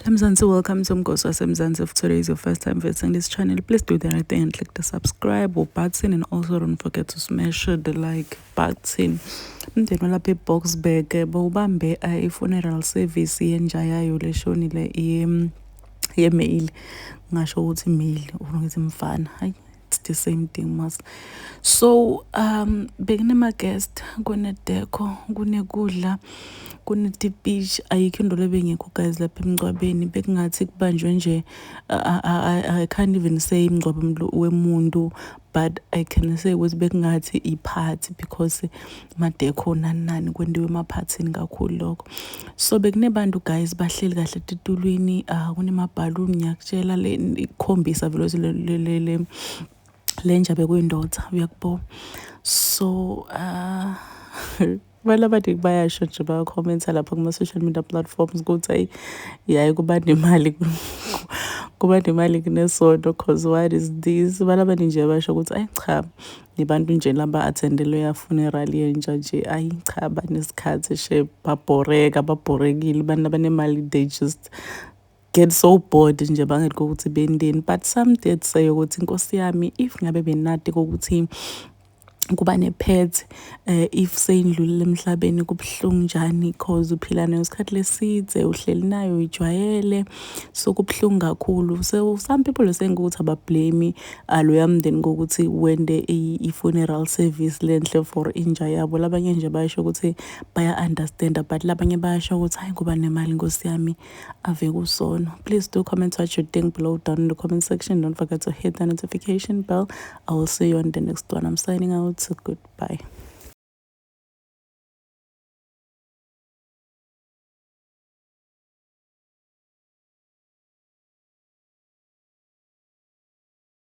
Mzansi, welcome to Mgosi Wasemzansi. If today is your first time visiting this channel, please do the right thing and click the subscribe button, and also don't forget to smash the like button. Mndeni walapha eBoksburg bawubambe i-funeral service yenja yayo leshonile ye-male, ngasho ukuthi male ukuthi mfana, hayi it's the same thing mas. So bekunema-guest, kunedeko, kunekudla, kunetipishi, ayikho into lebengekho guys lapha emngcwabeni. Bekungathi kubanjwe nje I can't even say umngcwabo wemuntu, but I can say ukuthi bekungathi i-party because madeko nani kwendiwe emaphathini kakhulu lokho. So bekunebantu guys bahleli kahle etitulweni, kunemabhaluni ngiyakutshela le ikhombisa vele lenja bekuyindoda uyakubona. So abantu bayasho nje bayakhomenta lapha kuma-social media platforms ukuthi hayi yayi kuba nemali kuba nemali kunesondo, cause what is this. Balabani nje basho ukuthi ayi cha, nibantu nje laba attendele ya funeral yenja nje, ayi cha banesikhathi she babhorekile abantu abanemali, they just get so bored nje bangekho ukuthi bendeni. But some did say ukuthi Nkosi yami, if ngabe benadi kokuthi kuba ne-pet, if seyindlulile emhlabeni kubuhlungu njani, cause uphila nayo isikhathi leside, uhleli nayo uyijwayele, so kubuhlungu kakhulu. So some people are saying ukuthi abablame loya mndeni ngokuthi wende i-funeral service lenhle for inja yabo. Labanye nje bayasho ukuthi baya-understanda, but labanye bayasho ukuthi hayi kuba nemali Nkosi yami ave kusono. Please do comment what you think below down in the comment section. Don't forget to hit the notification bell. I will see you on the next one. I'm signing out. So goodbye.